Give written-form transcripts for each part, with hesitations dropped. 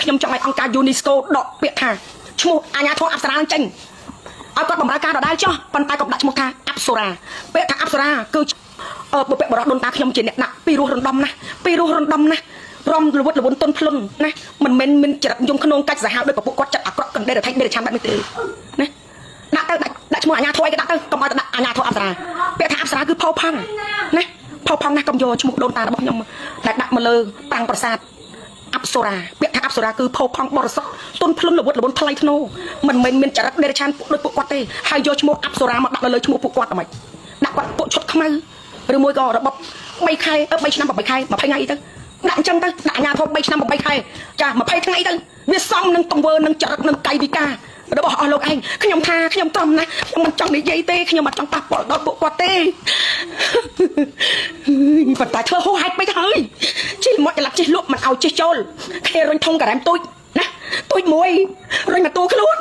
ខ្ញុំចង់ឲ្យអង្គការ UNESCO ដកពាក្យថាឈ្មោះអាញាធរអប្សរានឹងចេញឲ្យគាត់បម្រើការដដែលចុះប៉ុន្តែគាត់ដាក់ឈ្មោះថាអប្សរាពាក្យថាអប្សរាគឺបុព្វបុរសដូនតាខ្ញុំជាអ្នកដាក់ពីរោះរំដំណាស់ពីរោះរំដំណាស់រំលវត់លវន់ទុនភ្លុនណាមិនមែនមានចរិតយំក្នុងកាច់សាហាវដោយពពួកគាត់ចិត្តអាក្រក់កណ្ដេរថៃដេរឆាំបែបនេះទេណាដាក់ទៅដាក់ឈ្មោះអាញាធរឲ្យគេដាក់ទៅកុំឲ្យដាក់អាញាធរអប្សរាពាក្យថាអប្សរាគឺផោផង់ណាផោផង់ណាស់កុំយកឈ្មោះដូនតារបស់ខ្ញុំដែលដាក់មកលើប្រាំងប្រាសាទអប្សរាពាក្យថាអប្សរាគឺផោផង់បរិសុទ្ធទុនភ្លុនលវត់លវន់ថ្លៃថ្នូរមិនមែនមានចរិតដេរឆាំដូចពួកគាត់ទេហើយយកឈ្មោះអប្សរាមកដាក់លើឈ្មោះពួកគាត់តែមិនដាក់គាត់ពួកឈុតខ្មៅឬមួយក៏របប3ខែ3ឆ្នាំ8ខែ20ថ្ងៃទៅដាក់អញ្ចឹងទៅដាក់អាញាធរ3ឆ្នាំ8ខែចា20ថ្ងៃទៅវាសមនឹងទង្វើនឹងចរិតនឹងកាយវិការរបស់អស់លោកឯងខ្ញុំថាខ្ញុំត្រឹមណាខ្ញុំមិនចង់និយាយទេខ្ញុំមិនចង់ប៉ះពាល់ដល់ពួកគាត់ទេប៉ុន្តែធ្វើហួសហេតុពេកហើយជិះមកចល័តជិះលក់មិនឲ្យជិះចូលគេរុញធុងការ៉ែមទូចណាទូចមួយរុញមកទូខ្លួន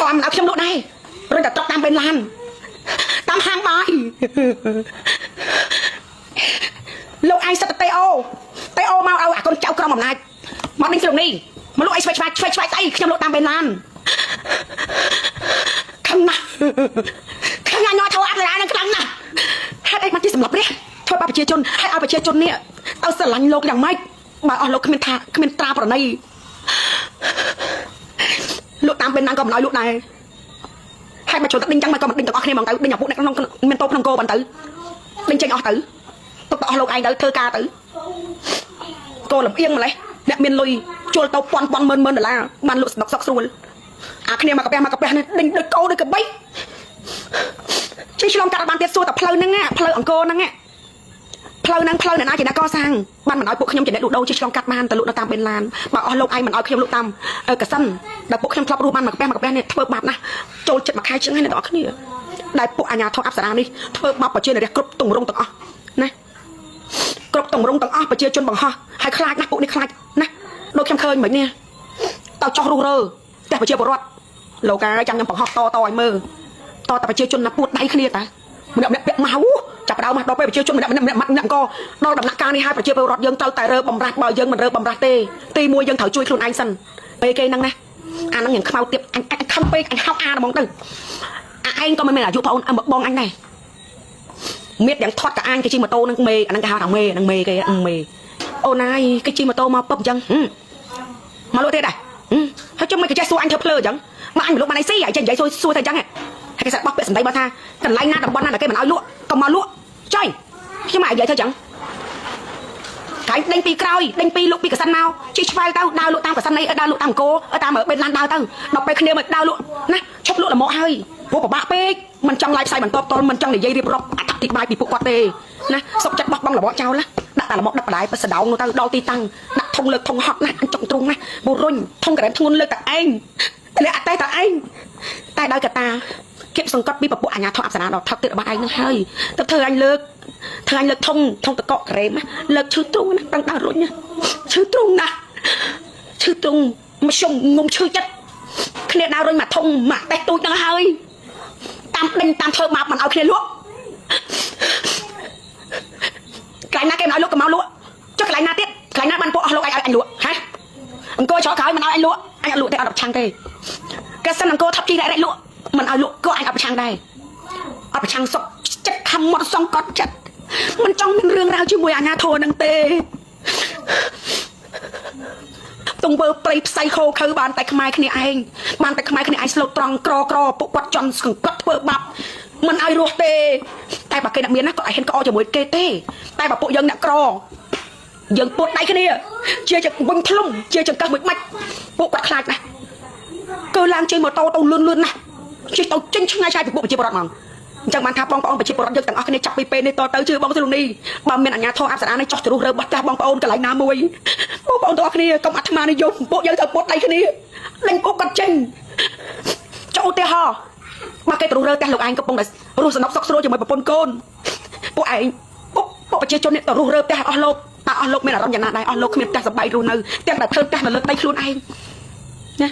ក៏មិនឲ្យខ្ញុំលក់ដែររុញតែត្រកតាមបេនឡានតាមហាងបាយលោកឯងសិតតេអូមកឲ្យអាកូនចៅក្រុមអំណាចមកដេញក្នុងនេះមកលក់អីឆ្វេងឆ្វាយស្អីខ្ញុំលក់តាមបេនឡានខ្លាំងណាស់ខ្លាំងណាស់ញ័រធោអប្សរានឹងខ្លាំងណាស់ហេតុអីបានជាសម្លាប់ព្រះធ្វើបាបប្រជាជនហេតុឲ្យប្រជាជននេះទៅស្រឡាញ់លោកយ៉ាងម៉េចបើអស់លោកគ្មានត្រាប្រណីលក់តាមបេនឡានក៏មិនឲ្យលក់ដែរហើយមកចូលទៅដេញចឹងមកក៏មិនដេញទាំងអស់គ្នាមកទៅដេញអាពួកអ្នកក្នុងមានតោក្នុងគោបានទៅដេញចេញអស់ទៅទុកទៅអស់លោកឯងទៅធ្វើការទៅគោលំអៀងម្លេះអ្នកមានលុយជួលទៅពាន់ម៉ឺនដុល្លារបានលក់ស្នុកសុកស្រួលអាគ្នាមកកាពះនេះដេញដូចកោដូចកបីជិះឆ្លងកាត់បានទៀតសួរតែផ្លូវហ្នឹងផ្លូវអង្គរហ្នឹងផ្លូវហ្នឹងផ្លូវអ្នកណាជាអ្នកកសាងបានមិនឲ្យពួកខ្ញុំជាអ្នកលក់ដូរជិះឆ្លងកាត់បានទៅលក់នៅតាមបេនឡានបើអស់លោកឯងមិនឲ្យខ្ញុំលក់តាមកសិនដល់ពួកខ្ញុំធ្លាប់រស់បានមកកាពះនេះធ្វើបាបណាស់ចូលចិត្តមួយខែជាងហើយអ្នកនរគ្នាដែលពួកអាញាធរអប្សរានេះធ្វើបាបប្រជាជនរាជគ្រប់ទម្រង់ទាំងអស់ណាគ្រប់ទម្រង់ទាំងអស់ប្រជាជនបង្ហោះហើយខ្លាចណាស់ពួកនេះខ្លាចណាដូចខ្ញុំឃើញមិញនេះតើចោះរុះរើតែប្រជាពលរដ្ឋលោកកាយចាំខ្ញុំបង្ហោះតឲ្យមើលតតែប្រជាជនណាពួតដៃគ្នាតាម្នាក់ពាក់ម៉ៅចាប់ដើមមកដល់ពេលប្រជាជនម្នាក់អង្គដល់ដំណាក់កាលនេះហើយប្រជាពលរដ្ឋយើងត្រូវតែរើបំរាស់បើយើងមិនរើបំរាស់ទេទីមួយយើងត្រូវជួយខ្លួនឯងសិនពេលគេហ្នឹងណាអាហ្នឹងយ៉ាងខ្មៅទៀតអញខំពេកអញហៅអាហ្មងទៅឯងក៏មិនមែនអាយុបងបងអញដែរមៀតយ៉ាងថត់កាអាញគេជិះម៉ូតូនឹងមេអាហ្នឹងគេហៅថាមេហ្នឹងមេគេមេអូនណាយគេជិះម៉ូតូមកពឹបអញ្ចឹងមកលក់ទៀតដែរហើយជុំមិនគេចេះសួរអញធ្វើភ្លើអញ្ចឹងមកអញមកលក់បានអីស៊ីអញចេះនិយាយសួរតែអញ្ចឹងហើយគេស្ដាប់បោះពាក្យសម្ដីបើថាកន្លែងណាតំបន់ណាដែលគេមិនឲ្យលក់ក៏មកលក់ចុយខ្ញុំមកនិយាយធ្វើអញ្ចឹងកាយដេញពីក្រោយដេញពីលក់ពីកសិនមកជិះឆ្វែលទៅដើរលក់តាមកសិននេះដើរលក់តាមអង្គរតាមបេនឡានដើរទៅដល់ពេលគ្នាមកដើរលក់ណាឈប់លក់ល្មមហើយព្រោះពិបាកពេកមិនចង់ឡាយផ្សាយបន្តតលមិនចង់និយាយរៀបរាប់អត្ថតិបាយពីពួកគាត់ទេណាសុកចិត្តបោះបង់របស់ចោលណាដាក់តែល្មមដឹកបដាយបស្ដៅនោះទៅដល់ទីតាំងដាក់ធុងលើកធុងហត់ណាអញចង់ទ្រុងណាបូរុញធុងក្រែមធ្ងន់លើកតែឯងតែអត់តែឯងតែដោយកតាគៀបសង្កត់ពីពពួកអាញាធរអប្សរាដល់ថឹកទៀតរបស់ឯងនឹងហើយទៅធ្វើអញលើកធុងតកកក្រែមលើកឈឺទ្រុងណាតាំងដើររុញឈឺទ្រុងណាឈឺទ្រុងមកជុំងុំឈឺចិត្តគ្នាដើររុញមកធុងមកតេះទូចហ្នឹងហើយតាមដេញតាមធ្វើបាបមិនឲ្យគ្នាលក់កន្លែងណាគេមិនឲ្យលក់ក៏មកលក់ចុះកន្លែងណាទៀតកន្លែងណាបានពួកអស់លោកឲ្យអញលក់ហ៎អង្គរច្រកក្រោយមិនឲ្យអញលក់អញអត់លក់ទេអត់ប្រឆាំងទេគេសិនអង្គរថាប់ជីរ៉ែលក់មិនឲ្យលក់ក៏អញអត់ប្រឆាំងដែរអត់ប្រឆាំងសុកចិត្តខំមកសងកត់ចិត្តមិនចង់មានរឿងរ៉ាវជាមួយអាញាធរនឹងទេទង្វើព្រៃផ្សៃខោខើបានតែខ្មែរគ្នាឯងបានតែខ្មែរគ្នាឯងស្លូតត្រង់ក្រពួកគាត់ចន់សង្កត់ធ្វើបាបមិនឲ្យរស់ទេតែបើគេអ្នកមានណាក៏ឲ្យហ៊ានក្អកជាមួយគេទេតែបើពួកយើងអ្នកក្រយើងពួតដៃគ្នាជាវិញធ្លុំជាចង្កឹះមួយបាច់ពួកគាត់ខ្លាចណាស់គឺឡើងជិះម៉ូតូទៅលឿនណាស់ជិះទៅចេញឆ្ងាយឆ្ងាយពីពួកប្រជាពលរដ្ឋហ្មងអញ្ចឹងបានថាបងប្អូនប្រជាពលរដ្ឋយើងទាំងអស់គ្នាចាប់ពីពេលនេះតទៅជឿបងស្រុងនេះបើមានអាជ្ញាធរអប្សរានេះចោះជ្រុះរើបោះផ្ទះបងប្អូនកន្លែងណាមួយបងប្អូនទាំងអស់គ្នាកុំអាត្មានិយមពួកយើងត្រូវពួតដៃគ្នាដេញពួកគាត់ចេញចូលឧទាហរណ៍បើគេជ្រុះរើផ្ទះលោកឯងកំពុងតែរស់សនុកសុខស្រួលជាមួយប្រពន្ធកូនពួកឯងពួកប្រជាជននេះទៅរស់រើផ្ទះអស់លោកតើអស់លោកមានអារម្មណ៍យ៉ាងណាដែរអស់លោកគ្មានផ្ទះសប្បាយរស់នៅទាំងតែធ្វើផ្ទះនៅលើដីខ្លួនឯងណា